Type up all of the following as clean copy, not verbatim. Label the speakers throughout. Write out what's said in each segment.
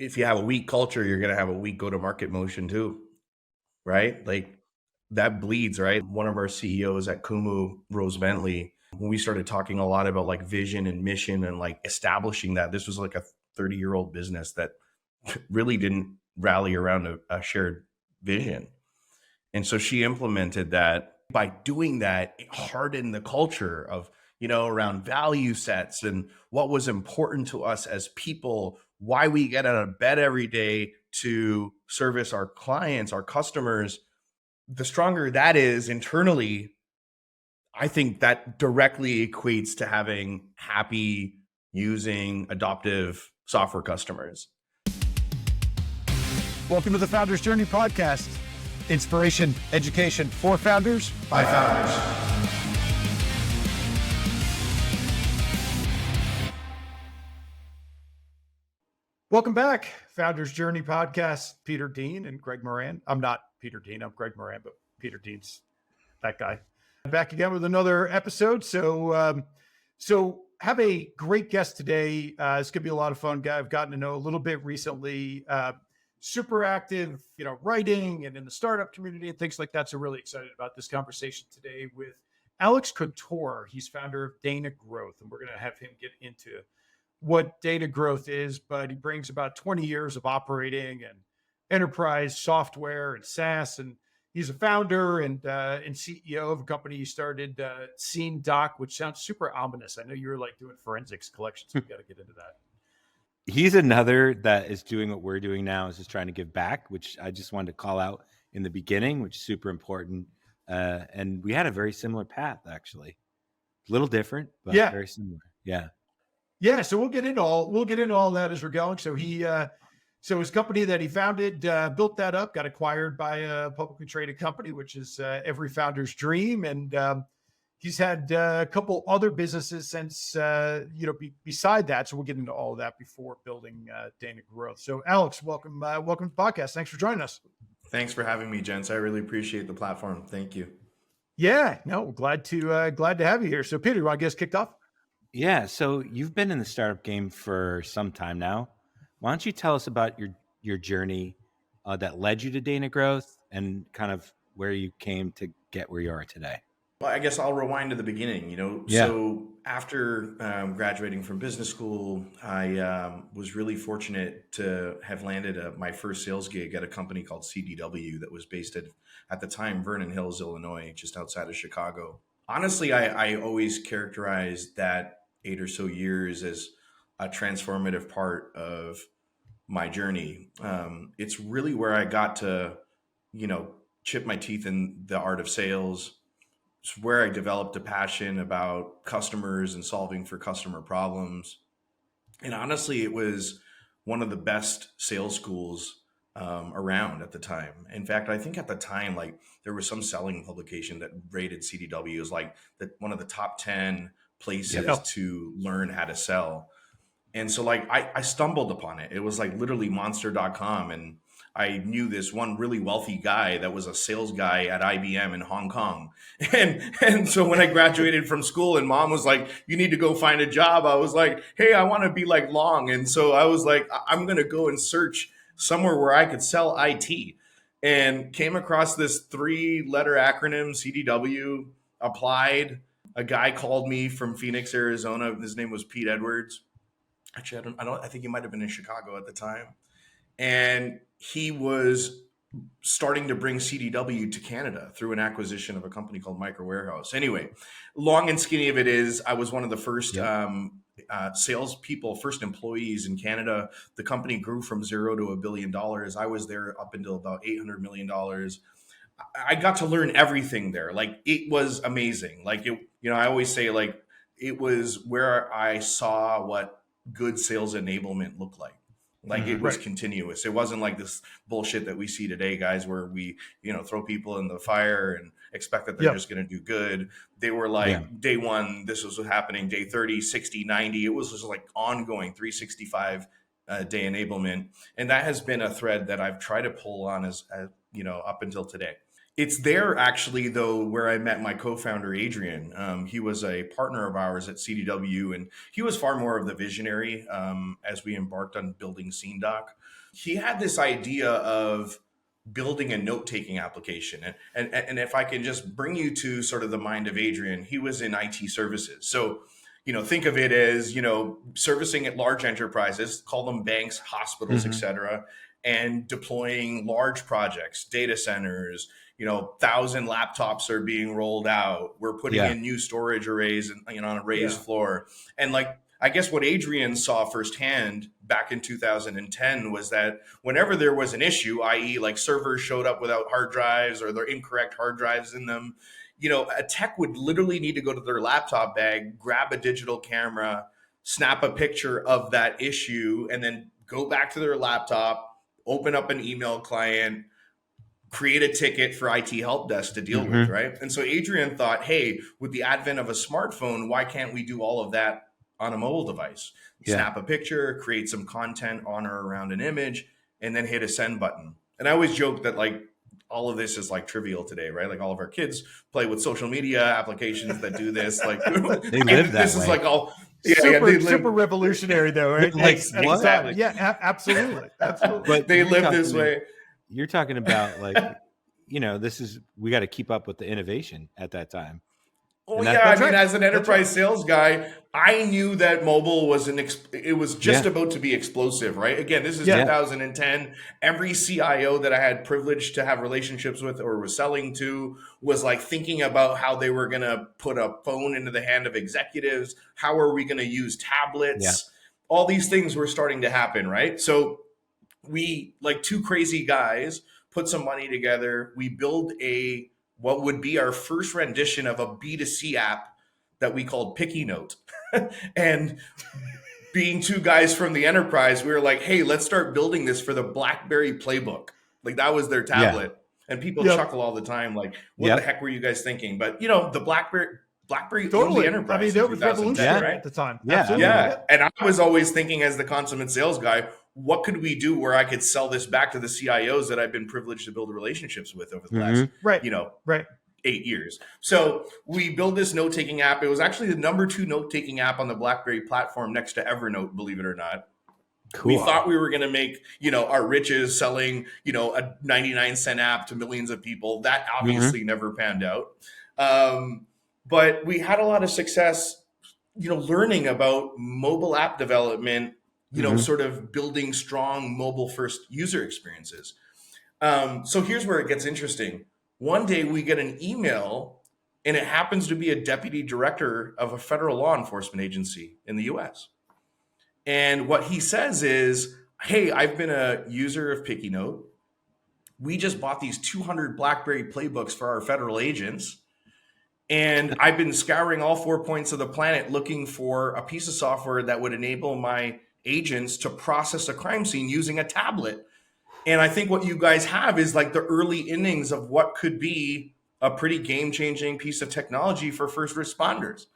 Speaker 1: if you have a weak culture, you're going to have a weak go-to-market motion too, right? Like that bleeds, right? One of our CEOs at Kumu, Rose Bentley, when we started talking a lot about like vision and mission and like establishing that, this was like a 30-year-old business that really didn't rally around a shared vision. And so she implemented that. By doing that, it hardened the culture of, around value sets and what was important to us as people, why we get out of bed every day to service our clients, our customers. The stronger that is internally, I think that directly equates to having happy, using, adoptive software customers.
Speaker 2: Welcome to the Founders Journey podcast. Inspiration, education for founders by founders. Welcome back, Founders Journey podcast. Peter Dean and Greg Moran. I'm not Peter Dean, I'm Greg Moran, but Peter Dean's that guy. Back again with another episode. So have a great guest today. It's gonna be a lot of fun. Guy I've gotten to know a little bit recently. Super active, writing and in the startup community and things like that. So really excited about this conversation today with Alex Kottoor. He's founder of Dana Growth, and we're going to have him get into what Dana Growth is, but he brings about 20 years of operating and enterprise software and SaaS. And he's a founder and CEO of a company he started, SceneDoc, which sounds super ominous. I know you're like doing forensics collections. So we got to get into that.
Speaker 3: He's another that is doing what we're doing now, is just trying to give back, which I just wanted to call out in the beginning, which is super important. And we had a very similar path, actually. A little different, but very similar. Yeah.
Speaker 2: Yeah. So we'll get into all that as we're going. So so his company that he founded, built that up, got acquired by a publicly traded company, which is every founder's dream. And he's had a couple other businesses since, beside that. So we'll get into all of that before building Dana Growth. So Alex, welcome to the podcast. Thanks for joining us.
Speaker 1: Thanks for having me, gents. I really appreciate the platform. Thank you.
Speaker 2: Yeah, no, glad to have you here. So Peter, you want to get us kicked off?
Speaker 3: Yeah. So you've been in the startup game for some time now. Why don't you tell us about your journey that led you to Dana Growth and kind of where you came to get where you are today?
Speaker 1: Well, I guess I'll rewind to the beginning,
Speaker 3: Yeah.
Speaker 1: So after graduating from business school, I was really fortunate to have landed my first sales gig at a company called CDW that was based at the time, Vernon Hills, Illinois, just outside of Chicago. Honestly, I always characterized that 8 or so years as a transformative part of my journey. It's really where I got to, chip my teeth in the art of sales. It's where I developed a passion about customers and solving for customer problems. And honestly, it was one of the best sales schools around at the time. In fact, I think at the time, like there was some selling publication that rated CDW as like one of the top 10 places to learn how to sell. And so like I stumbled upon it. It was like literally monster.com. And I knew this one really wealthy guy that was a sales guy at IBM in Hong Kong. And so when I graduated from school and mom was like, you need to go find a job, I was like, hey, I want to be like Long. And so I was like, I'm going to go and search somewhere where I could sell IT, and came across this 3-letter acronym, CDW, applied. A guy called me from Phoenix, Arizona. His name was Pete Edwards. Actually, I think he might've been in Chicago at the time. And he was starting to bring CDW to Canada through an acquisition of a company called Micro Warehouse. Anyway, long and skinny of it is, I was one of the first salespeople, first employees in Canada. The company grew from 0 to $1 billion. I was there up until about $800 million. I got to learn everything there. Like it was amazing. Like it, I always say like it was where I saw what good sales enablement looked like. Like it was continuous. It wasn't like this bullshit that we see today, guys, where we, throw people in the fire and expect that they're just going to do good. They were like day 1, this was happening, day 30, 60, 90. It was just like ongoing 365 day enablement. And that has been a thread that I've tried to pull on as up until today. It's there actually, though, where I met my co-founder, Adrian. He was a partner of ours at CDW, and he was far more of the visionary as we embarked on building SceneDoc. He had this idea of building a note-taking application. And if I can just bring you to sort of the mind of Adrian, he was in IT services. So, think of it as, servicing at large enterprises, call them banks, hospitals, et cetera, and deploying large projects, data centers, 1,000 laptops are being rolled out. We're putting in new storage arrays and, on a raised floor. And I guess what Adrian saw firsthand back in 2010 was that whenever there was an issue, i.e. like servers showed up without hard drives or their incorrect hard drives in them, a tech would literally need to go to their laptop bag, grab a digital camera, snap a picture of that issue, and then go back to their laptop, open up an email client, create a ticket for IT help desk to deal with, right? And so Adrian thought, hey, with the advent of a smartphone, why can't we do all of that on a mobile device? Snap a picture, create some content on or around an image, and then hit a send button. And I always joke that all of this is trivial today, right? Like all of our kids play with social media applications that do this. They
Speaker 3: live that
Speaker 1: this
Speaker 3: way.
Speaker 1: is all
Speaker 2: super revolutionary though, right?
Speaker 1: Exactly.
Speaker 2: Yeah, absolutely.
Speaker 3: But
Speaker 1: they live this way.
Speaker 3: You're talking about we got to keep up with the innovation at that time.
Speaker 1: Oh yeah, as an enterprise sales guy, I knew that mobile was it was just about to be explosive, right? Again, this is 2010. Every CIO that I had privilege to have relationships with or was selling to was thinking about how they were going to put a phone into the hand of executives. How are we going to use tablets? Yeah. All these things were starting to happen, right? So we, two crazy guys, put some money together. We build what would be our first rendition of a B2C app that we called Picky Note. And being two guys from the enterprise, we were like, hey, let's start building this for the BlackBerry Playbook. That was their tablet. Yeah. And people chuckle all the time, what the heck were you guys thinking? But, the BlackBerry owned the enterprise.
Speaker 2: I mean, that was revolutionary at the time.
Speaker 1: Yeah. Absolutely. Yeah. And I was always thinking as the consummate sales guy, what could we do where I could sell this back to the CIOs that I've been privileged to build relationships with over the last, 8 years. So we built this note-taking app. It was actually the number 2 note-taking app on the BlackBerry platform next to Evernote, believe it or not. Cool. We thought we were going to make, our riches selling, a 99-cent app to millions of people. That obviously never panned out. But we had a lot of success, learning about mobile app development, sort of building strong mobile first user experiences. So here's where it gets interesting. One day we get an email and it happens to be a deputy director of a federal law enforcement agency in the US. And what he says is, hey, I've been a user of Picky Note. We just bought these 200 BlackBerry playbooks for our federal agents. And I've been scouring all 4 points of the planet looking for a piece of software that would enable my agents to process a crime scene using a tablet. And I think what you guys have is the early innings of what could be a pretty game-changing piece of technology for first responders.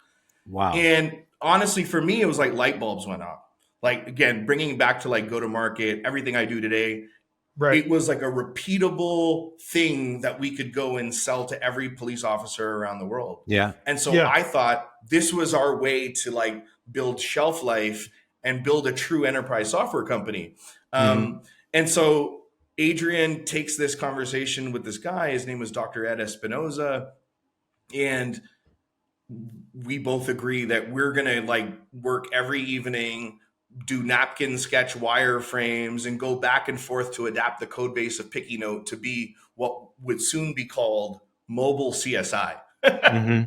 Speaker 3: Wow.
Speaker 1: And honestly, for me, it was light bulbs went off. Again, bringing back to go-to-market, everything I do today, it was a repeatable thing that we could go and sell to every police officer around the world.
Speaker 3: Yeah.
Speaker 1: And so I thought this was our way to build shelf life and build a true enterprise software company. And so Adrian takes this conversation with this guy. His name was Dr. Ed Espinoza. And we both agree that we're going to work every evening, do napkin sketch wireframes, and go back and forth to adapt the code base of Picky Note to be what would soon be called Mobile CSI. Yeah,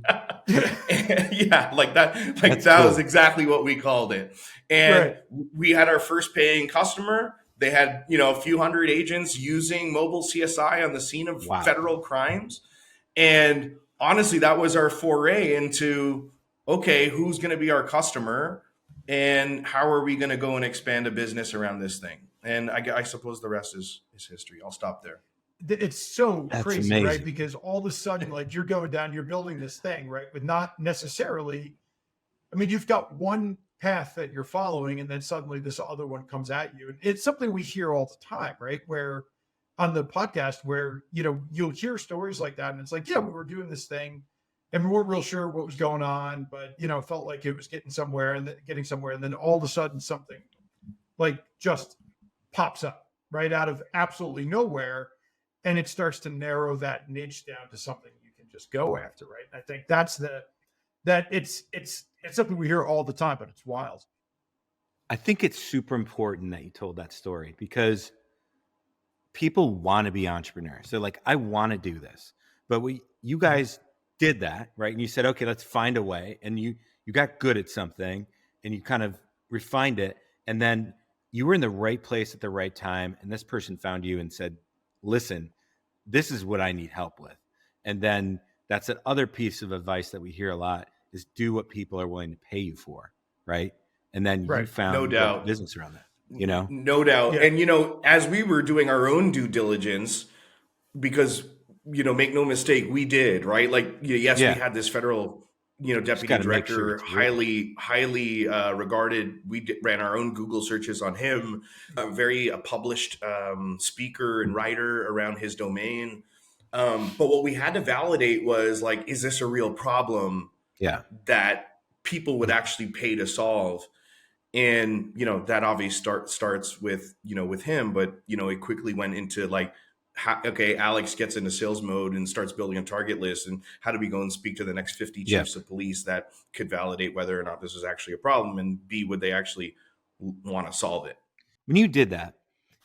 Speaker 1: that was exactly what we called it. And we had our first paying customer. They had, a few hundred agents using Mobile CSI on the scene of federal crimes. And honestly, that was our foray into, okay, who's going to be our customer and how are we going to go and expand a business around this thing? And I suppose the rest is history. I'll stop there.
Speaker 2: It's so crazy,
Speaker 3: amazing.
Speaker 2: right? Because all of a sudden, you're going down, you're building this thing, right? But not necessarily, you've got one path that you're following and then suddenly this other one comes at you. And it's something we hear all the time, right? Where on the podcast where, you'll hear stories like that. And it's like, yeah, we were doing this thing and we weren't real sure what was going on, but, it felt like it was getting somewhere. And then all of a sudden something like just pops up right out of absolutely nowhere. And it starts to narrow that niche down to something you can just go after. Right. And I think it's something we hear all the time, but it's wild.
Speaker 3: I think it's super important that you told that story because people want to be entrepreneurs. They're like, I want to do this. But you guys did that, right? And you said, okay, let's find a way. And you got good at something and you kind of refined it. And then you were in the right place at the right time. And this person found you and said, listen, this is what I need help with. And then that's an other piece of advice that we hear a lot is do what people are willing to pay you for, right? And then you found
Speaker 1: no doubt
Speaker 3: business around that,
Speaker 1: No doubt.
Speaker 2: Yeah.
Speaker 1: And, as we were doing our own due diligence, because, make no mistake, we did, right? Like, yes, we had this federal, deputy director, highly regarded. We ran our own Google searches on him, a very published speaker and writer around his domain. But what we had to validate was like, is this a real problem that people would actually pay to solve? And, that obviously starts with, with him, but, it quickly went into like, okay, Alex gets into sales mode and starts building a target list. And how do we go and speak to the next 50 chiefs of police that could validate whether or not this is actually a problem? And B, would they actually want to solve it?
Speaker 3: When you did that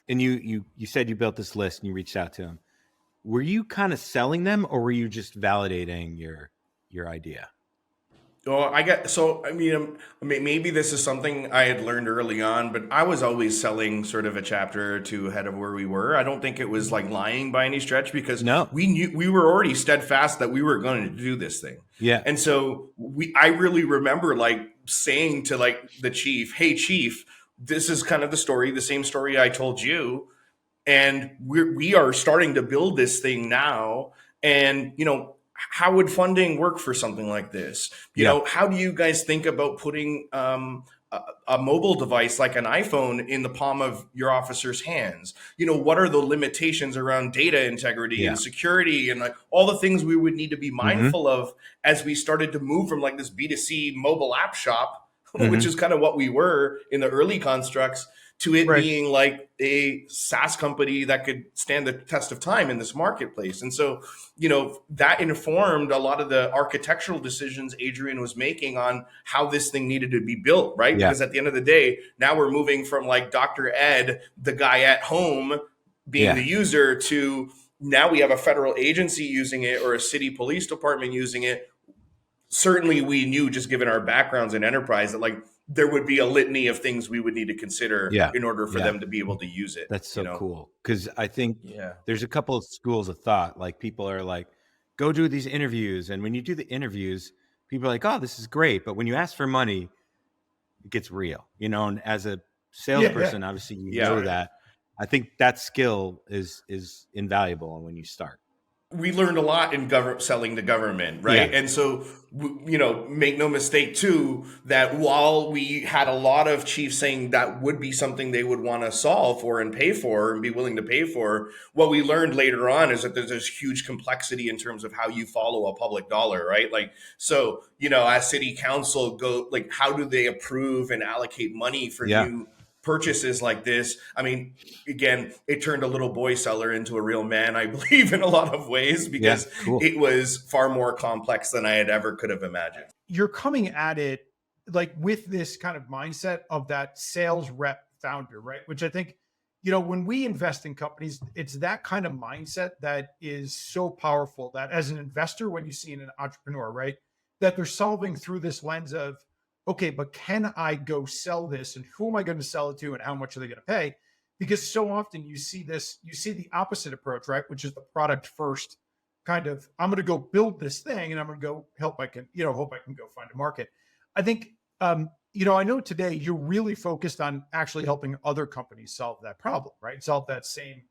Speaker 3: and you said you built this list and you reached out to them, were you kind of selling them or were you just validating your idea?
Speaker 1: Maybe this is something I had learned early on, but I was always selling sort of a chapter or two ahead of where we were. I don't think it was like lying by any stretch because we knew we were already steadfast that we were going to do this thing.
Speaker 3: Yeah.
Speaker 1: And so I really remember like saying to like the chief, hey chief, this is kind of the same story I told you. And we are starting to build this thing now. And, how would funding work for something like this? How do you guys think about putting a mobile device like an iPhone in the palm of your officer's hands? What are the limitations around data integrity and security and like all the things we would need to be mindful of as we started to move from like this B2C mobile app shop, which is kind of what we were in the early constructs, to it being like a SaaS company that could stand the test of time in this marketplace. And so, that informed a lot of the architectural decisions Adrian was making on how this thing needed to be built, right? Yeah. Because at the end of the day, now we're moving from like Dr. Ed, the guy at home being the user, to now we have a federal agency using it or a city police department using it. Certainly we knew, just given our backgrounds in enterprise, that like there would be a litany of things we would need to consider in order for them to be able to use it.
Speaker 3: That's so cool. Because I think there's a couple of schools of thought. Like people are like, go do these interviews. And when you do the interviews, people are like, oh, this is great. But when you ask for money, it gets real, and as a salesperson, obviously you know that. I think that skill is invaluable when you start.
Speaker 1: We learned a lot in selling to government, right? And so, make no mistake too, that while we had a lot of chiefs saying that would be something they would want to solve for and pay for and be willing to pay for, what we learned later on is that there's this huge complexity in terms of how you follow a public dollar, right? Like, so, as city council like, how do they approve and allocate money for new purchases like this? I mean, again, it turned a little boy seller into a real man, I believe, in a lot of ways, because it was far more complex than I had ever could have imagined.
Speaker 2: You're coming at it like with this kind of mindset of that sales rep founder, right? Which I think, when we invest in companies, it's that kind of mindset that is so powerful that as an investor, when you see an entrepreneur, right, that they're solving through this lens of, okay, but can I go sell this and who am I going to sell it to and how much are they going to pay? Because so often you see the opposite approach, right? Which is the product first kind of, I'm going to go build this thing and I'm going to go hope I can go find a market. I think, I know today you're really focused on actually helping other companies solve that problem, right? Solve that same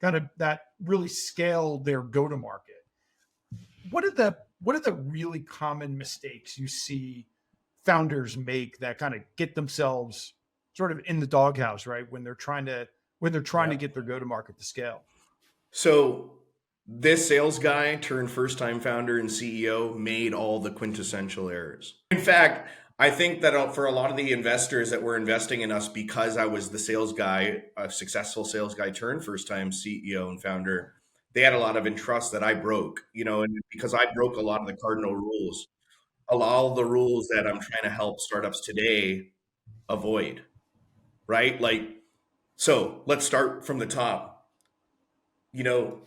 Speaker 2: kind of, that really scale their go-to-market. What are the really common mistakes you see founders make that kind of get themselves sort of in the doghouse, right? When they're trying to get their go-to-market to scale?
Speaker 1: So this sales guy turned first time founder and CEO made all the quintessential errors. In fact, I think that for a lot of the investors that were investing in us, because I was the sales guy, a successful sales guy turned first time CEO and founder, they had a lot of trust that I broke, and because I broke a lot of the cardinal rules, a lot of the rules that I'm trying to help startups today avoid, right? So let's start from the top.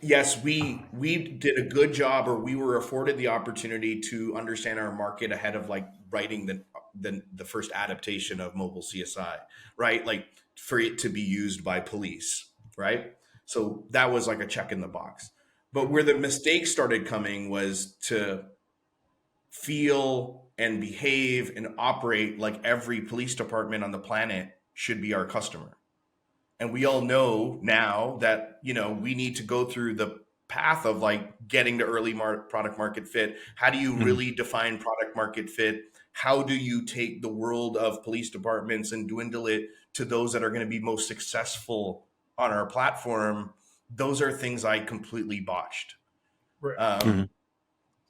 Speaker 1: Yes, we did a good job, or we were afforded the opportunity to understand our market ahead of writing the first adaptation of Mobile CSI, right? Like for it to be used by police, right? So that was like a check in the box. But where the mistakes started coming was to feel and behave and operate like every police department on the planet should be our customer. And we all know now that, we need to go through the path of getting to early product market fit. How do you really define product market fit? How do you take the world of police departments and dwindle it to those that are going to be most successful on our platform? Those are things I completely botched.
Speaker 2: Right.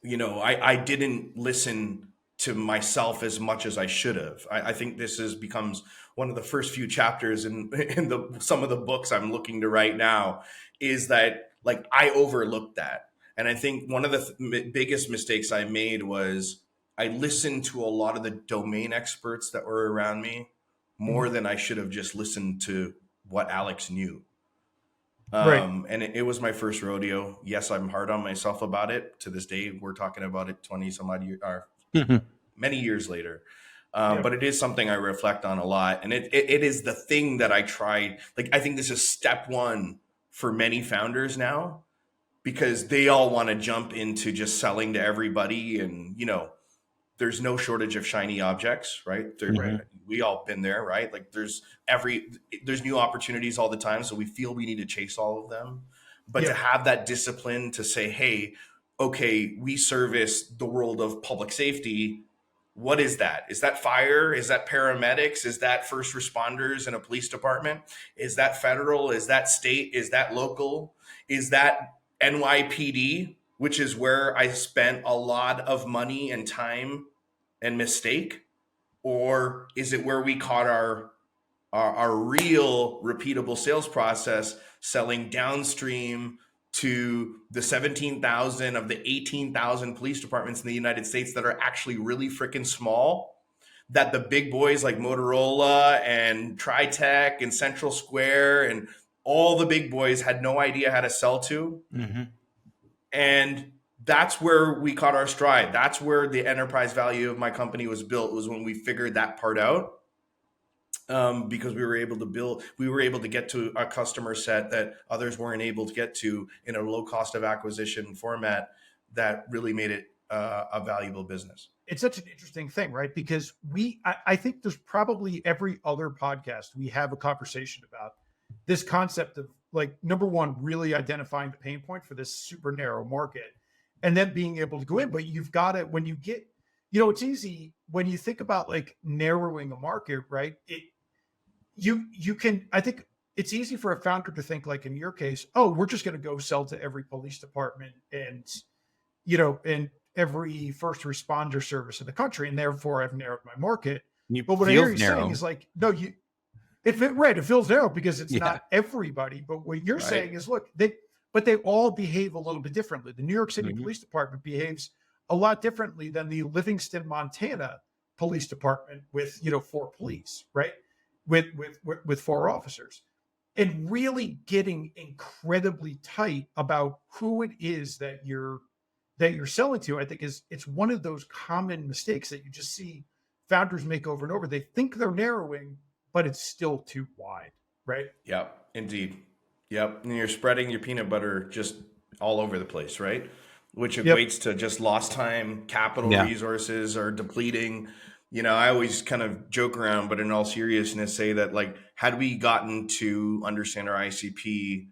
Speaker 1: I didn't listen to myself as much as I should have. I think this becomes one of the first few chapters in some of the books I'm looking to write now, is that I overlooked that. And I think one of the biggest mistakes I made was I listened to a lot of the domain experts that were around me more than I should have just listened to what Alex knew.
Speaker 2: Right.
Speaker 1: And it was my first rodeo. Yes, I'm hard on myself about it. To this day, we're talking about it 20 some odd years, many years later. But it is something I reflect on a lot. And it is the thing that I tried. I think this is step one for many founders now, because they all want to jump into just selling to everybody. And, there's no shortage of shiny objects, right? We all been there, right? There's new opportunities all the time. So we feel we need to chase all of them. But to have that discipline to say, hey, okay, we service the world of public safety. What is that? Is that fire? Is that paramedics? Is that first responders in a police department? Is that federal? Is that state? Is that local? Is that NYPD, which is where I spent a lot of money and time and mistake? Or is it where we caught our real repeatable sales process, selling downstream to the 17,000 of the 18,000 police departments in the United States that are actually really freaking small, that the big boys like Motorola and TriTech and Central Square and all the big boys had no idea how to sell to. And that's where we caught our stride. That's where the enterprise value of my company was built, was when we figured that part out. Because we were able to get to a customer set that others weren't able to get to in a low cost of acquisition format that really made it a valuable business.
Speaker 2: It's such an interesting thing, right? Because I think there's probably every other podcast we have a conversation about this concept of number one, really identifying the pain point for this super narrow market, and then being able to go in. But you've got it when you get, it's easy when you think about narrowing a market, right? You can, I think it's easy for a founder to think in your case, oh, we're just going to go sell to every police department and, and every first responder service in the country. And therefore I've narrowed my market. But what I hear you saying is no, it feels narrow because it's not everybody. But what you're saying is, look, they all behave a little bit differently. The New York City Police Department behaves a lot differently than the Livingston, Montana Police Department with, 4 police, right? With 4 officers, and really getting incredibly tight about who it is that you're selling to. I think it's one of those common mistakes that you just see founders make over and over. They think they're narrowing, but it's still too wide, right?
Speaker 1: Yep, indeed. Yep. And you're spreading your peanut butter just all over the place, right? Which equates to just lost time, capital resources are depleting. I always kind of joke around, but in all seriousness say that had we gotten to understand our ICP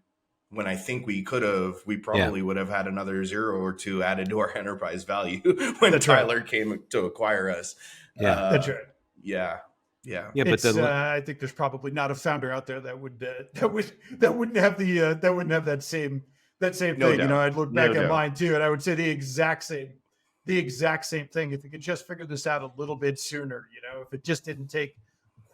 Speaker 1: when I think we could have, we probably would have had another 0 or 2 added to our enterprise value when Tyler came to acquire us.
Speaker 2: That's right.
Speaker 1: Yeah.
Speaker 2: But I think there's probably not a founder out there that wouldn't have that same that same
Speaker 1: No
Speaker 2: thing.
Speaker 1: doubt.
Speaker 2: I'd look
Speaker 1: No
Speaker 2: back at
Speaker 1: doubt.
Speaker 2: mine too, and I would say the exact same thing. If you could just figure this out a little bit sooner, if it just didn't take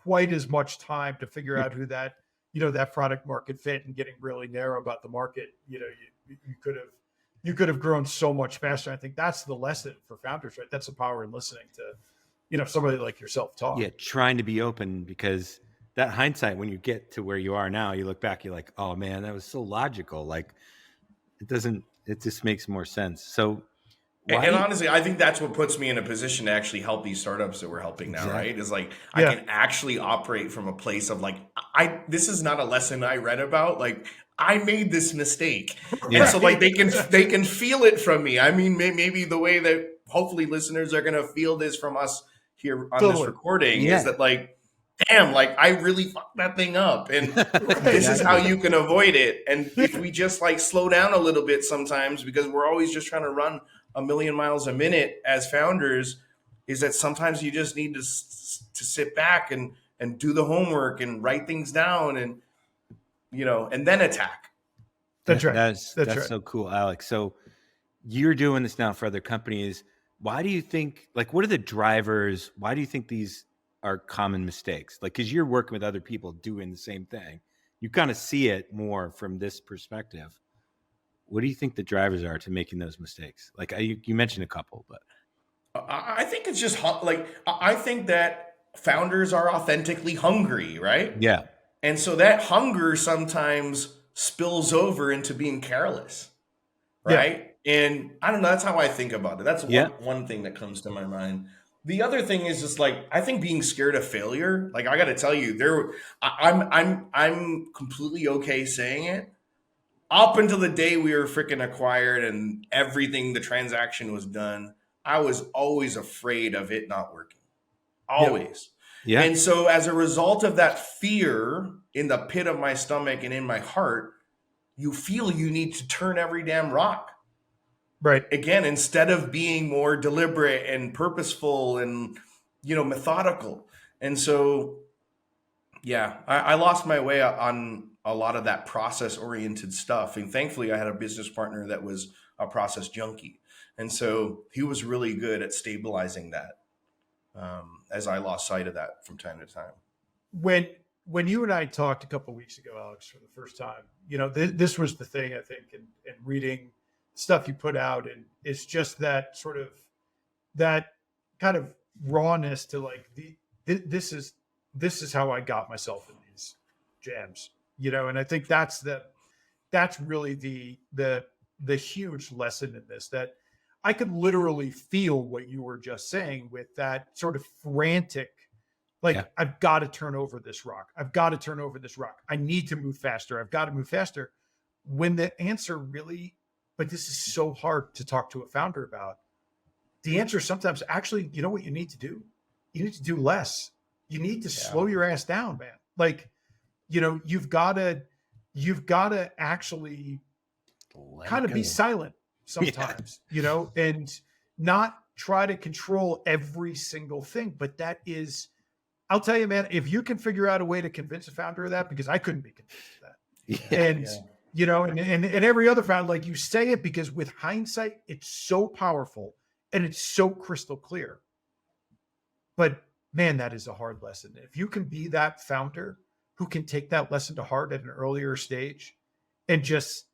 Speaker 2: quite as much time to figure out who that, that product market fit, and getting really narrow about the market, you could have grown so much faster. I think that's the lesson for founders, right? That's the power in listening to, somebody like yourself talk.
Speaker 3: Yeah, trying to be open, because that hindsight, when you get to where you are now, you look back, you're like, oh man, that was so logical. Like it just makes more sense. So
Speaker 1: And honestly, I think that's what puts me in a position to actually help these startups that we're helping now, right? Is like, I can actually operate from a place of like, this is not a lesson I read about. Like, I made this mistake. And so like they can feel it from me. I mean, maybe the way that hopefully listeners are going to feel this from us here on this recording is that like, damn, like I really fucked that thing up. And this is how you can avoid it. And if we just like slow down a little bit sometimes, because we're always just trying to run a million miles a minute as founders, is that sometimes you just need to sit back and do the homework and write things down and, and then attack.
Speaker 2: That's right.
Speaker 3: That's
Speaker 2: right.
Speaker 3: So cool, Alex. So you're doing this now for other companies. Why do you think, like, what are the drivers? Why do you think these are common mistakes? Like, because you're working with other people doing the same thing. You kind of see it more from this perspective. What do you think the drivers are to making those mistakes? Like you mentioned a couple, but
Speaker 1: I think it's just like, I think that founders are authentically hungry, right?
Speaker 3: Yeah.
Speaker 1: And so that hunger sometimes spills over into being careless, right? Yeah. And I don't know, that's how I think about it. That's one thing that comes to my mind. The other thing is just like, I think being scared of failure, like I got to tell you, I'm completely okay saying it. Up until the day we were freaking acquired and everything, the transaction was done, I was always afraid of it not working. Always. Yeah. And so as a result of that fear in the pit of my stomach and in my heart, you feel you need to turn every damn rock.
Speaker 2: Right.
Speaker 1: Again, instead of being more deliberate and purposeful and, methodical. And so, I lost my way on a lot of that process-oriented stuff. And thankfully, I had a business partner that was a process junkie. And so he was really good at stabilizing that as I lost sight of that from time to time.
Speaker 2: When you and I talked a couple of weeks ago, Alex, for the first time, this was the thing, I think, in reading stuff you put out. And it's just that sort of, that kind of rawness to like, this is how I got myself in these jams, and I think that's really the huge lesson in this, that I could literally feel what you were just saying with that sort of frantic, like, I've got to turn over this rock. I've got to turn over this rock. I need to move faster. I've got to move faster. When the answer really, but this is so hard to talk to a founder about. The answer is sometimes actually, you know what you need to do? You need to do less. You need to slow your ass down, man. Like, you've got to actually kind of be silent sometimes, and not try to control every single thing. But that is, I'll tell you, man, if you can figure out a way to convince a founder of that, because I couldn't be convinced of that. And every other founder, like, you say it because with hindsight, it's so powerful and it's so crystal clear. But man, that is a hard lesson. If you can be that founder who can take that lesson to heart at an earlier stage and just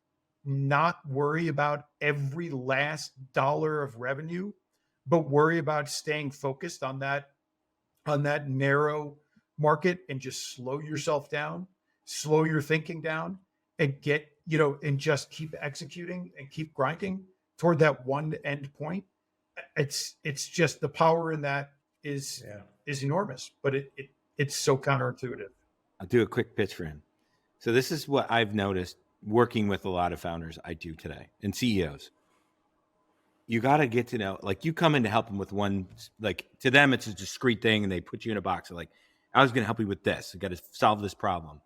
Speaker 2: not worry about every last dollar of revenue, but worry about staying focused on that narrow market, and just slow yourself down, slow your thinking down, and get, and just keep executing and keep grinding toward that one end point. It's just, the power in that is enormous, but it's so counterintuitive.
Speaker 3: I'll do a quick pitch for him. So this is what I've noticed working with a lot of founders I do today, and CEOs. You got to get to know, like, you come in to help them with one, like, to them, it's a discrete thing, and they put you in a box. They're like, I was going to help you with this. I got to solve this problem.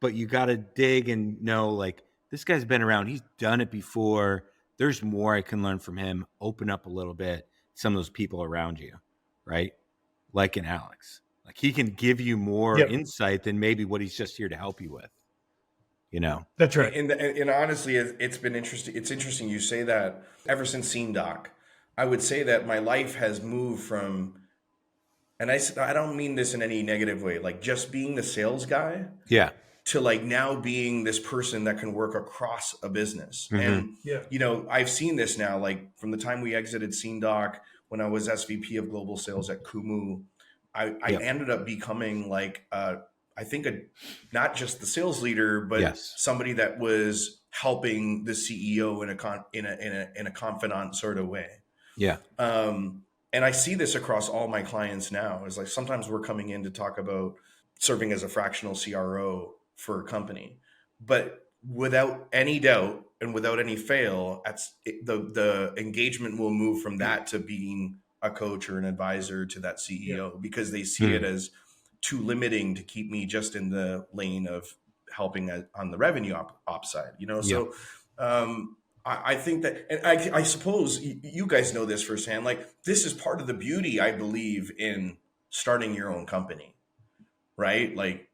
Speaker 3: But you got to dig and know, like, this guy's been around. He's done it before. There's more I can learn from him. Open up a little bit. Some of those people around you, right? Like an Alex. Like, he can give you more insight than maybe what he's just here to help you with.
Speaker 2: That's right.
Speaker 1: And honestly, it's been interesting. It's interesting you say that. Ever since SceneDoc, I would say that my life has moved from, and I don't mean this in any negative way, like just being the sales guy
Speaker 3: Yeah.
Speaker 1: to like now being this person that can work across a business. And, I've seen this now, like from the time we exited SceneDoc, when I was SVP of global sales at Kumu, I ended up becoming like, I think not just the sales leader, but somebody that was helping the CEO in a confidant sort of way.
Speaker 3: Yeah.
Speaker 1: And I see this across all my clients now. Is like sometimes we're coming in to talk about serving as a fractional CRO for a company, but without any doubt and without any fail, the engagement will move from that to being a coach or an advisor to that CEO because they see it as too limiting to keep me just in the lane of helping on the revenue op side, So I think that, and I suppose you guys know this firsthand, like this is part of the beauty, I believe, in starting your own company, right? Like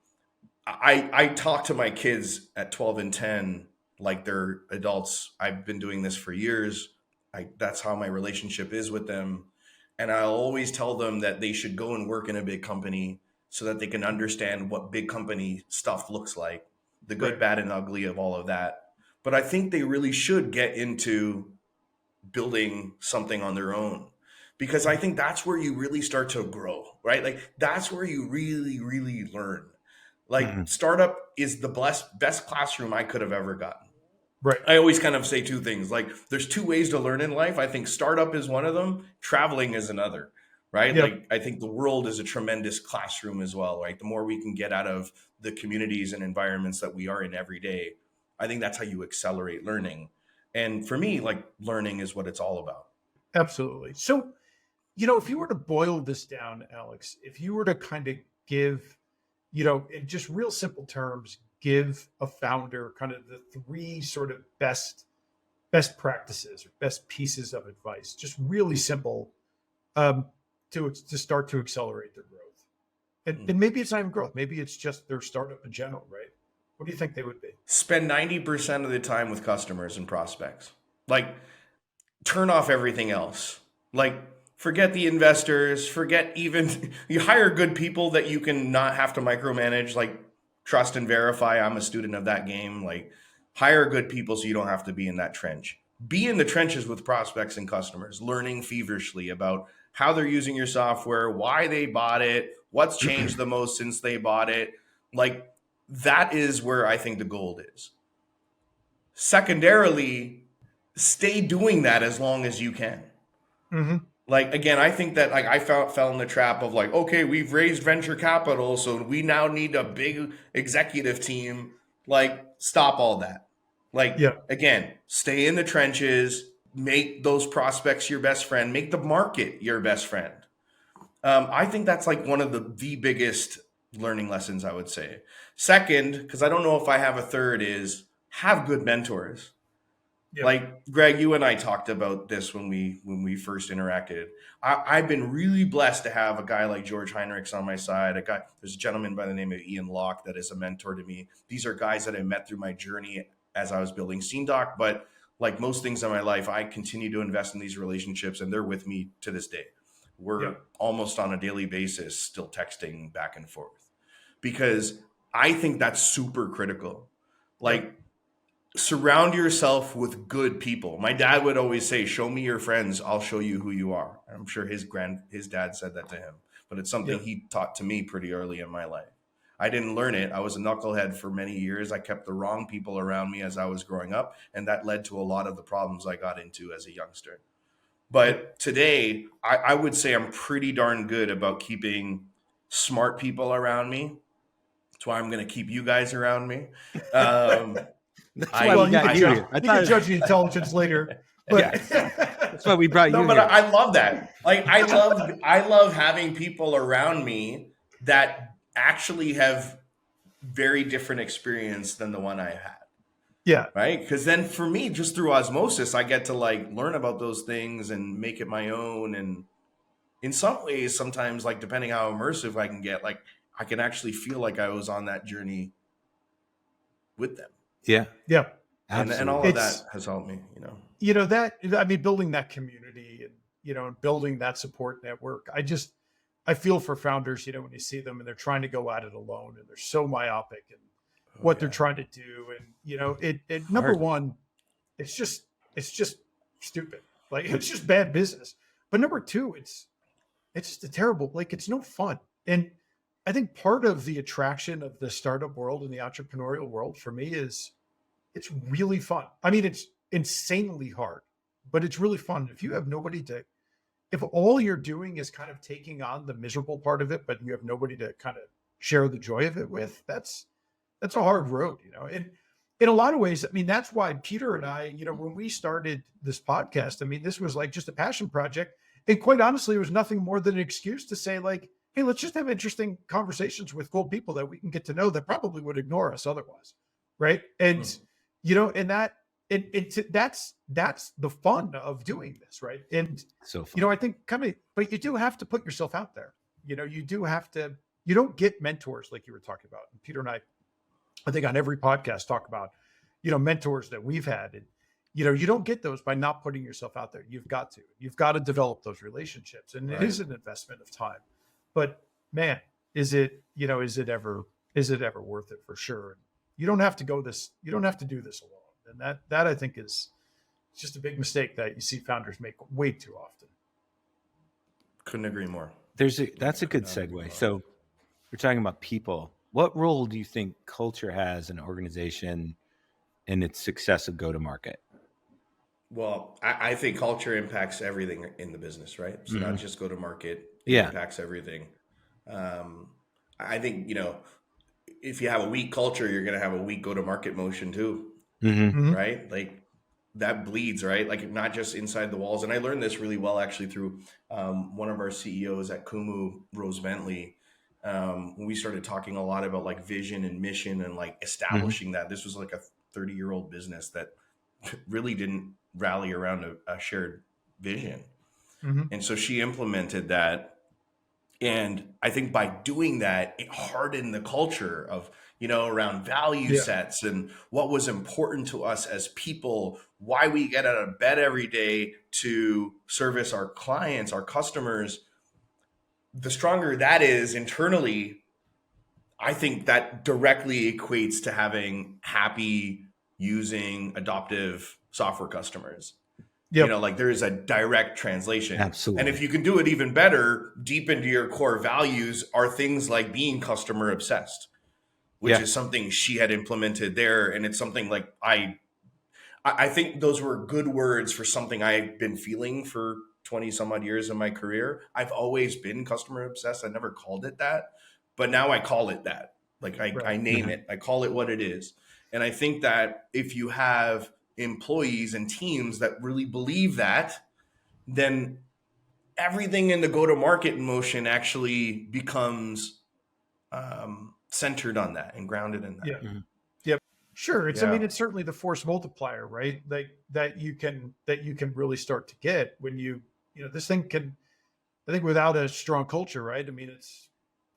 Speaker 1: I talk to my kids at 12 and 10 like they're adults. I've been doing this for years. That's how my relationship is with them. And I'll always tell them that they should go and work in a big company so that they can understand what big company stuff looks like, the good, bad, and ugly of all of that. But I think they really should get into building something on their own, because I think that's where you really start to grow, right? Like that's where you really, really learn. Like startup is the best classroom I could have ever gotten.
Speaker 2: Right.
Speaker 1: I always kind of say two things. Like there's two ways to learn in life. I think startup is one of them. Traveling is another, right?
Speaker 2: Yep.
Speaker 1: Like I think the world is a tremendous classroom as well, right? The more we can get out of the communities and environments that we are in every day, I think that's how you accelerate learning. And for me, like learning is what it's all about.
Speaker 2: Absolutely. So, if you were to boil this down, Alex, if you were to kind of give, in just real simple terms, give a founder kind of the three sort of best practices or best pieces of advice, just really simple, to start to accelerate their growth. And maybe it's not even growth. Maybe it's just their startup in general, right? What do you think they would be? Spend
Speaker 1: 90% of the time with customers and prospects. Like turn off everything else. Like forget the investors, forget even, you hire good people that you can not have to micromanage, like trust and verify. I'm a student of that game. Like hire good people so you don't have to be in that trench. Be in the trenches with prospects and customers, learning feverishly about how they're using your software, why they bought it, what's changed the most since they bought it. Like that is where I think the gold is. Secondarily, stay doing that as long as you can. Like, again, I think that like I fell in the trap of like, okay, we've raised venture capital, so we now need a big executive team. Like, stop all that. Like, again, stay in the trenches, make those prospects your best friend, make the market your best friend. I think that's like one of the biggest learning lessons, I would say. Second, because I don't know if I have a third, is have good mentors. Like Greg, you and I talked about this when we first interacted. I've been really blessed to have a guy like George Heinrichs on my side. There's a gentleman by the name of Ian Locke that is a mentor to me. These are guys that I met through my journey as I was building SceneDoc. But like most things in my life, I continue to invest in these relationships, and they're with me to this day. We're almost on a daily basis still texting back and forth, because I think that's super critical. Like, surround yourself with good people. My dad would always say, show me your friends, I'll show you who you are. I'm sure his dad said that to him, but it's something he taught to me pretty early in my life. I didn't learn it. I was a knucklehead for many years. I kept the wrong people around me as I was growing up, and that led to a lot of the problems I got into as a youngster. But today, I would say I'm pretty darn good about keeping smart people around me. That's why I'm going to keep you guys around me.
Speaker 2: You can judge the intelligence later. But
Speaker 3: that's why we brought you.
Speaker 1: No, but here. I love that. Like I love having people around me that actually have very different experience than the one I had.
Speaker 2: Yeah.
Speaker 1: Right. Because then for me, just through osmosis, I get to like learn about those things and make it my own. And in some ways, sometimes, like depending how immersive I can get, like I can actually feel like I was on that journey with them.
Speaker 3: Yeah,
Speaker 2: Yeah.
Speaker 1: And all
Speaker 3: absolutely.
Speaker 1: of
Speaker 2: It's,
Speaker 1: that has helped me, you know.
Speaker 2: building that community and, and building that support network. I feel for founders, when you see them and they're trying to go at it alone and they're so myopic and
Speaker 1: Oh
Speaker 2: what they're
Speaker 1: yeah.
Speaker 2: trying to do. And, it number
Speaker 3: Hard.
Speaker 2: one, it's just stupid. Like it's just bad business. But number two, it's just a terrible, like it's no fun. And I think part of the attraction of the startup world and the entrepreneurial world for me is it's really fun. I mean, it's insanely hard, but it's really fun. If you have nobody to, if all you're doing is kind of taking on the miserable part of it, but you have nobody to kind of share the joy of it with, that's a hard road, And in a lot of ways, I mean, that's why Peter and I, when we started this podcast, I mean, this was like just a passion project. And quite honestly, it was nothing more than an excuse to say, like, hey, let's just have interesting conversations with cool people that we can get to know that probably would ignore us otherwise. Right. And, and that's the fun of doing this. Right. And,
Speaker 3: So fun.
Speaker 2: I think but you do have to put yourself out there. You do have to, you don't get mentors like you were talking about. And Peter and I think on every podcast talk about, mentors that we've had. And, you don't get those by not putting yourself out there. You've got to develop those relationships. And
Speaker 1: Right.
Speaker 2: it is an investment of time. But man, is it ever worth it? For sure. And you don't have to do this alone. And that I think is just a big mistake that you see founders make way too often.
Speaker 1: Couldn't agree more.
Speaker 3: That's a good segue. So we're talking about people. What role do you think culture has in an organization in its success of go-to-market?
Speaker 1: Well, I think culture impacts everything in the business, right? So not just go to market, it
Speaker 3: Yeah.
Speaker 1: impacts everything. I think, if you have a weak culture, you're going to have a weak go to market motion too,
Speaker 3: Mm-hmm.
Speaker 1: right? Like that bleeds, right? Like not just inside the walls. And I learned this really well actually through one of our CEOs at Kumu, Rose Bentley. When we started talking a lot about like vision and mission and like establishing that. This was like a 30-year-old business that really didn't rally around a shared vision. And so she implemented that. And I think by doing that, it hardened the culture of, around value sets and what was important to us as people, why we get out of bed every day to service our clients, our customers. The stronger that is internally, I think that directly equates to having happy, using, adoptive software customers.
Speaker 2: Yep.
Speaker 1: Like there is a direct translation.
Speaker 3: Absolutely.
Speaker 1: And if you can do it even better, deep into your core values are things like being customer obsessed, which is something she had implemented there. And it's something like I think those were good words for something I've been feeling for 20 some odd years in my career. I've always been customer obsessed. I never called it that, but now I call it that. Like I name it, I call it what it is. And I think that if you have employees and teams that really believe that, then everything in the go-to-market motion actually becomes centered on that and grounded in that.
Speaker 2: Yeah. Yep. Sure. I mean, it's certainly the force multiplier, right? Like that you can really start to get when this thing can, I think without a strong culture, right? I mean,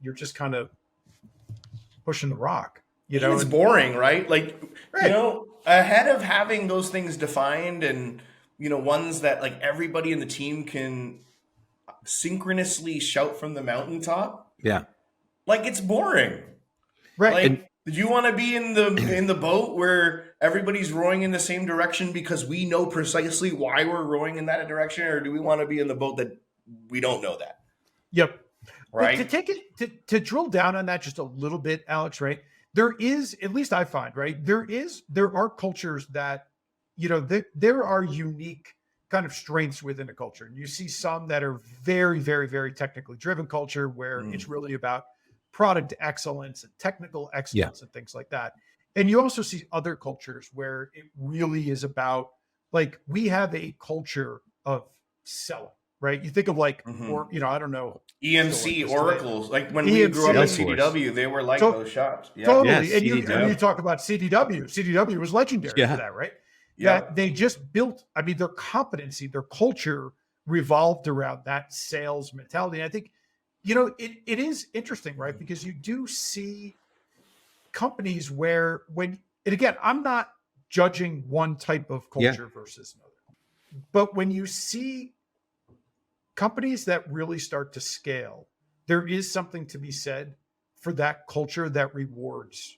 Speaker 2: you're just kind of pushing the rock,
Speaker 1: It's boring, right? Like, ahead of having those things defined and, ones that like everybody in the team can synchronously shout from the mountaintop.
Speaker 3: Yeah.
Speaker 1: Like it's boring.
Speaker 2: Right.
Speaker 1: Like, do you want to be in the boat where everybody's rowing in the same direction because we know precisely why we're rowing in that direction? Or do we want to be in the boat that we don't know that?
Speaker 2: Yep.
Speaker 1: Right.
Speaker 2: But to take it, to drill down on that just a little bit, Alex, right? There is, at least I find, right? There are cultures that, there are unique kind of strengths within a culture. And you see some that are very, very, very technically driven culture where it's really about product excellence and technical excellence and things like that. And you also see other cultures where it really is about, like, we have a culture of selling, right? You think of like, or, I don't know.
Speaker 1: EMC, Oracles, like when we grew up at CDW, they were like those shops. Yeah.
Speaker 2: Totally.
Speaker 3: Yes,
Speaker 2: and you talk about CDW. CDW was legendary for that, right?
Speaker 1: Yeah.
Speaker 2: That they just built, I mean, their competency, their culture revolved around that sales mentality. And I think, it is interesting, right? Because you do see companies where when and again, I'm not judging one type of culture versus another. But when you see companies that really start to scale, there is something to be said for that culture that rewards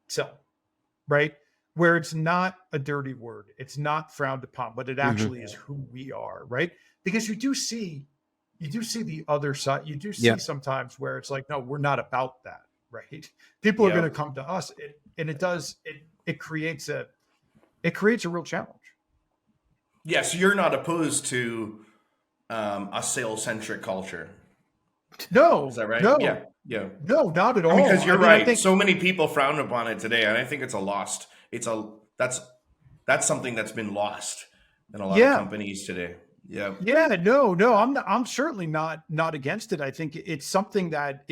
Speaker 2: selling, right? Where it's not a dirty word, it's not frowned upon, but it actually is who we are, right? Because you do see the other side. You do see sometimes where it's like, no, we're not about that, right? People are going to come to us, and it creates a real challenge.
Speaker 1: Yeah, so you're not opposed to a sales-centric culture.
Speaker 2: No,
Speaker 1: is that right?
Speaker 2: No,
Speaker 1: yeah.
Speaker 2: No, not at all.
Speaker 1: Because you're right.
Speaker 2: I think
Speaker 1: so many people frown upon it today, and I think that's something that's been lost in a lot of companies today. Yeah.
Speaker 2: Yeah. No. I'm certainly not against it. I think it's something that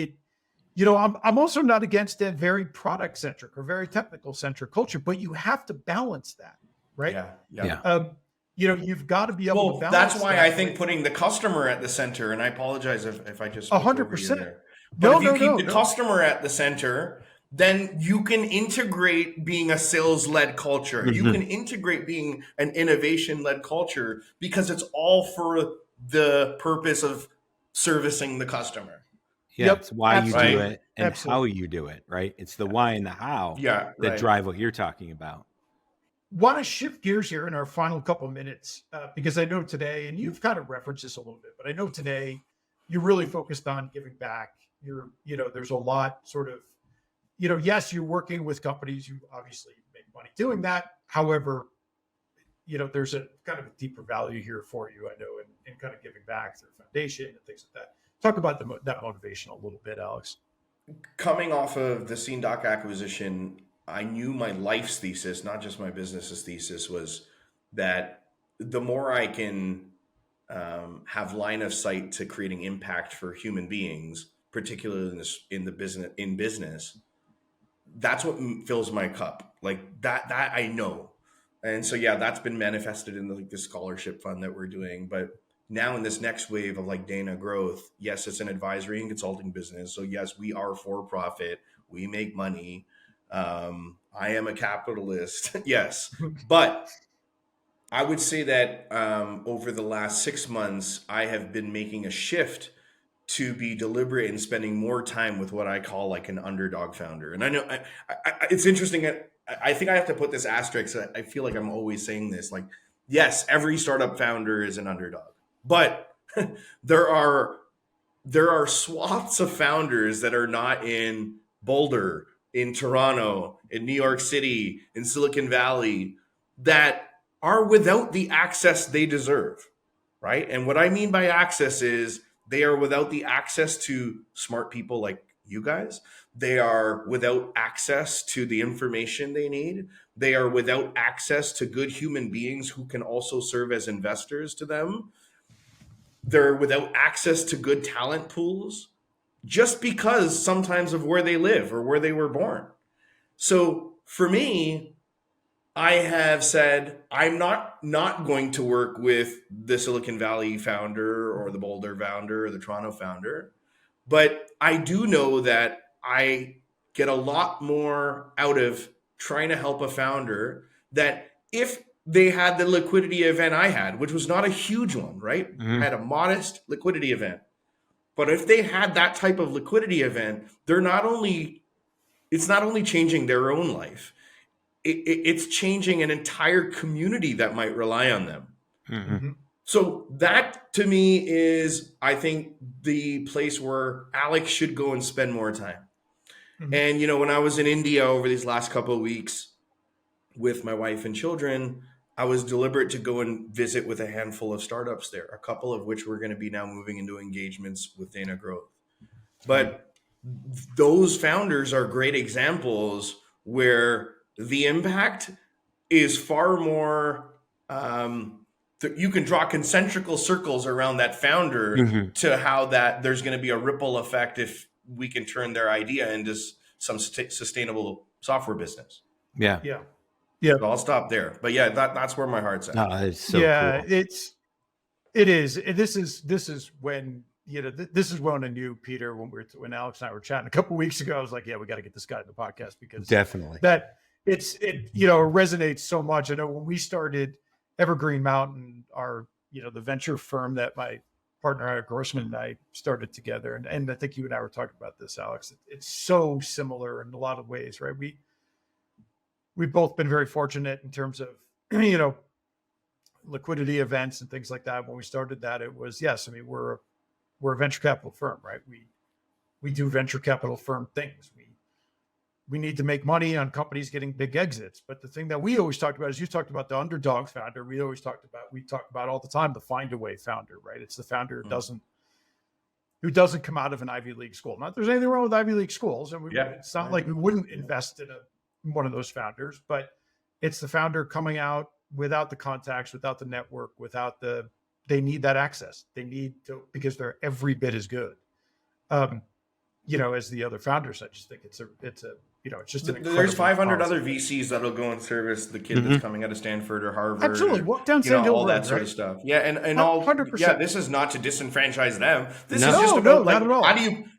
Speaker 2: I'm also not against a very product centric or very technical centric culture, but you have to balance that, right?
Speaker 1: Yeah.
Speaker 2: You've got to be able to balance.
Speaker 1: That's why I think putting the customer at the center, and I apologize if I just
Speaker 2: 100%.
Speaker 1: But if you keep the customer at the center, then you can integrate being a sales-led culture. You can integrate being an innovation-led culture because it's all for the purpose of servicing the customer.
Speaker 3: Yeah, it's why you do it and how you do it, right? It's the why and the how that drive what you're talking about.
Speaker 2: Want to shift gears here in our final couple of minutes because I know today, and you've kind of referenced this a little bit, but I know today you're really focused on giving back. There's a lot sort of, yes, you're working with companies. You obviously make money doing that. However, there's a kind of a deeper value here for you, I know, in kind of giving back through foundation and things like that. Talk about that motivation a little bit, Alex.
Speaker 1: Coming off of the SceneDoc acquisition, I knew my life's thesis, not just my business's thesis, was that the more I can have line of sight to creating impact for human beings, particularly in business, that's what fills my cup. Like that I know. And so, that's been manifested in the scholarship fund that we're doing. But now in this next wave of like Dana growth, yes, it's an advisory and consulting business. So yes, we are for profit. We make money. I am a capitalist. Yes. But I would say that over the last 6 months, I have been making a shift to be deliberate in spending more time with what I call like an underdog founder. And I know it's interesting. I think I have to put this asterisk. I feel like I'm always saying this, like, yes, every startup founder is an underdog, but there are swaths of founders that are not in Boulder, in Toronto, in New York City, in Silicon Valley, that are without the access they deserve, right? And what I mean by access is they are without the access to smart people like you guys. They are without access to the information they need. They are without access to good human beings who can also serve as investors to them. They're without access to good talent pools just because sometimes of where they live or where they were born. So for me, I have said, I'm not going to work with the Silicon Valley founder or the Boulder founder or the Toronto founder, but I do know that I get a lot more out of trying to help a founder that if they had the liquidity event I had, which was not a huge one, right? I had a modest liquidity event. But if they had that type of liquidity event, it's not only changing their own life, it's changing an entire community that might rely on them. So that to me is, I think, the place where Alex should go and spend more time. And, when I was in India over these last couple of weeks with my wife and children, I was deliberate to go and visit with a handful of startups there, a couple of which we're going to be now moving into engagements with Dana Growth. But those founders are great examples where the impact is far more, you can draw concentrical circles around that founder to how that there's going to be a ripple effect if we can turn their idea into some sustainable software business.
Speaker 2: Yeah.
Speaker 1: So I'll stop there. But that's where my heart's at.
Speaker 3: Oh, it's so cool.
Speaker 2: It is. This is when this is one I knew, Peter, when Alex and I were chatting a couple of weeks ago. I was like, yeah, we got to get this guy in the podcast because
Speaker 3: Definitely.
Speaker 2: it resonates so much. I know when we started Evergreen Mountain, our, the venture firm that my partner Eric Grossman and I started together. And I think you and I were talking about this, Alex. It's so similar in a lot of ways, right? We've both been very fortunate in terms of, liquidity events and things like that. When we started that, it was, yes, I mean, we're a venture capital firm, right? We do venture capital firm things. We need to make money on companies getting big exits. But the thing that we always talked about is, you talked about the underdog founder. We talk about all the time, the find a way founder, right? It's the founder who doesn't come out of an Ivy League school. Not that there's anything wrong with Ivy League schools. And it's not like we wouldn't invest in one of those founders, but it's the founder coming out without the contacts, without the network, they need that access. They need to, because they're every bit as good, as the other founders. I just think it's just an
Speaker 1: there's 500 other VCs that'll go and service the kid that's coming out of Stanford or Harvard.
Speaker 2: Absolutely. Walk down St.
Speaker 1: all that sort of stuff. Yeah. And all,
Speaker 2: 100%.
Speaker 1: Yeah, this is not to disenfranchise them. This is
Speaker 2: No,
Speaker 1: just about
Speaker 2: not at all.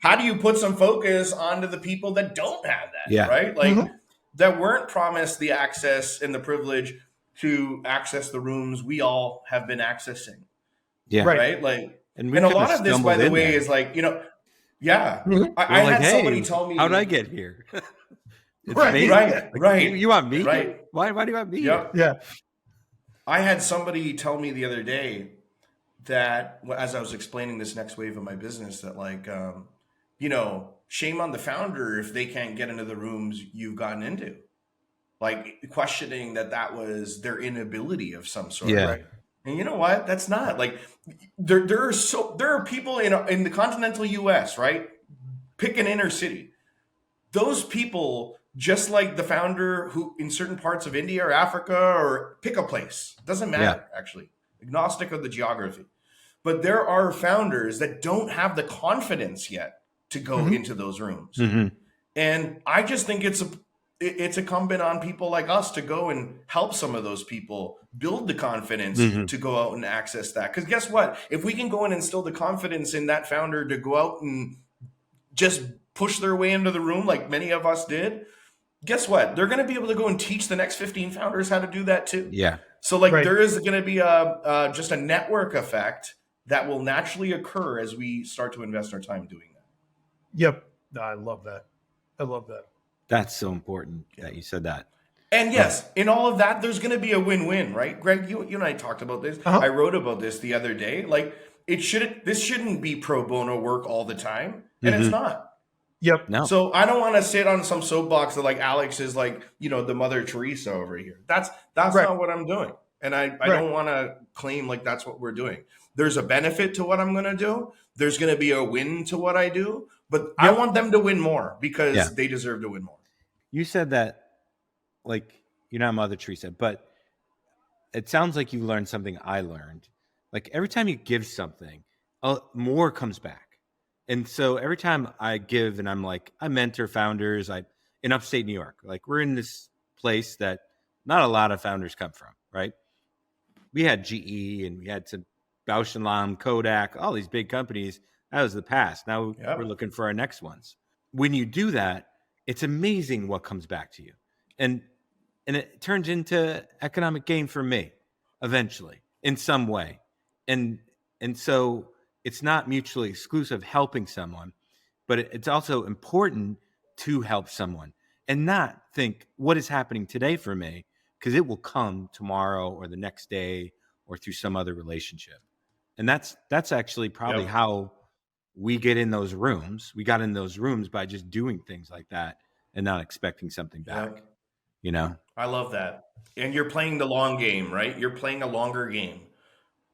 Speaker 1: how do you put some focus onto the people that don't have that?
Speaker 3: Yeah.
Speaker 1: Right. Like that weren't promised the access and the privilege to access the rooms we all have been accessing.
Speaker 3: Yeah.
Speaker 1: Right. Like,
Speaker 3: and
Speaker 1: a lot of this, by the way, is like, yeah. I had somebody tell me,
Speaker 3: how'd I get here? It's
Speaker 2: right.
Speaker 3: amazing.
Speaker 1: Right.
Speaker 3: You want me?
Speaker 1: Right.
Speaker 3: Why do you want me?
Speaker 1: Yep.
Speaker 2: Yeah.
Speaker 1: I had somebody tell me the other day that, as I was explaining this next wave of my business, that like, shame on the founder if they can't get into the rooms you've gotten into. Like questioning that was their inability of some sort.
Speaker 3: Yeah.
Speaker 1: Right? And you know what? That's not like there are people in the continental US, right? Pick an inner city. Those people, just like the founder who in certain parts of India or Africa, or pick a place, doesn't matter actually, agnostic of the geography. But there are founders that don't have the confidence yet to go into those rooms. And I just think it's incumbent on people like us to go and help some of those people build the confidence to go out and access that. Because guess what? If we can go and instill the confidence in that founder to go out and just push their way into the room like many of us did, guess what? They're going to be able to go and teach the next 15 founders how to do that too.
Speaker 3: Yeah.
Speaker 1: So there is going to be just a network effect that will naturally occur as we start to invest our time doing that.
Speaker 2: Yep. No, I love that.
Speaker 3: That's so important that you said that.
Speaker 1: And yes, in all of that, there's going to be a win-win, right? Greg, you and I talked about this. I wrote about this the other day. Like this shouldn't be pro bono work all the time. And it's not.
Speaker 2: Yep.
Speaker 3: No.
Speaker 1: So I don't want to sit on some soapbox that like Alex is like, the Mother Teresa over here. That's not what I'm doing. And I don't want to claim like that's what we're doing. There's a benefit to what I'm going to do. There's going to be a win to what I do. But I want them to win more because they deserve to win more.
Speaker 3: You said that, like, you're not Mother Teresa, but it sounds like you learned something I learned. Like every time you give something, more comes back. And so every time I give, and I'm like, I mentor founders, in upstate New York, like we're in this place that not a lot of founders come from, right? We had GE and we had some Bausch & Lomb, Kodak, all these big companies. That was the past. Now we're looking for our next ones. When you do that, it's amazing what comes back to you. And it turns into economic gain for me eventually in some way. And so it's not mutually exclusive helping someone, but it's also important to help someone and not think what is happening today for me, because it will come tomorrow or the next day or through some other relationship. And that's actually probably how we get in those rooms. We got in those rooms by just doing things like that and not expecting something back.
Speaker 1: I love that. And you're playing the long game, right? You're playing a longer game.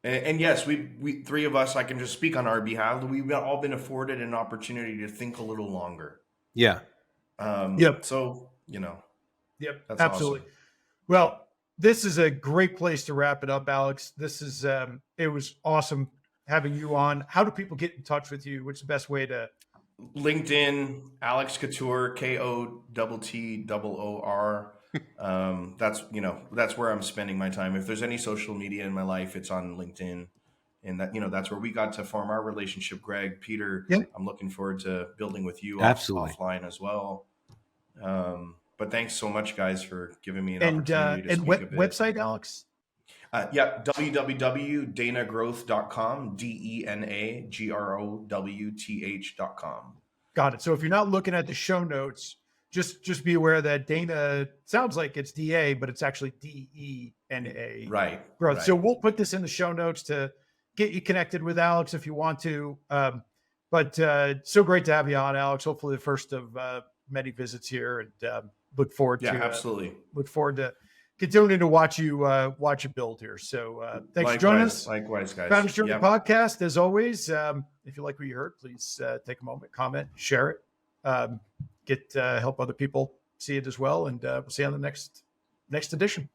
Speaker 1: And yes, we three of us, I can just speak on our behalf. We've all been afforded an opportunity to think a little longer.
Speaker 3: Yeah.
Speaker 1: So,
Speaker 2: Yep.
Speaker 1: That's
Speaker 2: absolutely.
Speaker 1: Awesome.
Speaker 2: Well, this is a great place to wrap it up, Alex. This is, it was awesome having you on. How do people get in touch with you? What's the best way to?
Speaker 1: LinkedIn, Alex Kottoor, Kottoor. That's where I'm spending my time. If there's any social media in my life, it's on LinkedIn. And that, that's where we got to form our relationship. Greg, Peter,
Speaker 2: Yeah.
Speaker 1: I'm looking forward to building with you
Speaker 3: Absolutely.
Speaker 1: offline as well. But thanks so much, guys, for giving me an
Speaker 2: And
Speaker 1: opportunity to speak a bit.
Speaker 2: website, Alex?
Speaker 1: www.danagrowth.com, DENAGROWTH.com.
Speaker 2: Got it. So if you're not looking at the show notes, just be aware that Dana sounds like it's DA, but it's actually DENA.
Speaker 1: Right.
Speaker 2: Growth.
Speaker 1: Right.
Speaker 2: So we'll put this in the show notes to get you connected with Alex if you want to. But so great to have you on, Alex. Hopefully the first of many visits here, and look forward to
Speaker 1: absolutely.
Speaker 2: Look forward to continuing to watch you build here. So thanks for joining us.
Speaker 1: Likewise, guys.
Speaker 2: Founders Journey Podcast. As always, if you like what you heard, please take a moment, comment, share it, help other people see it as well. And we'll see you on the next edition.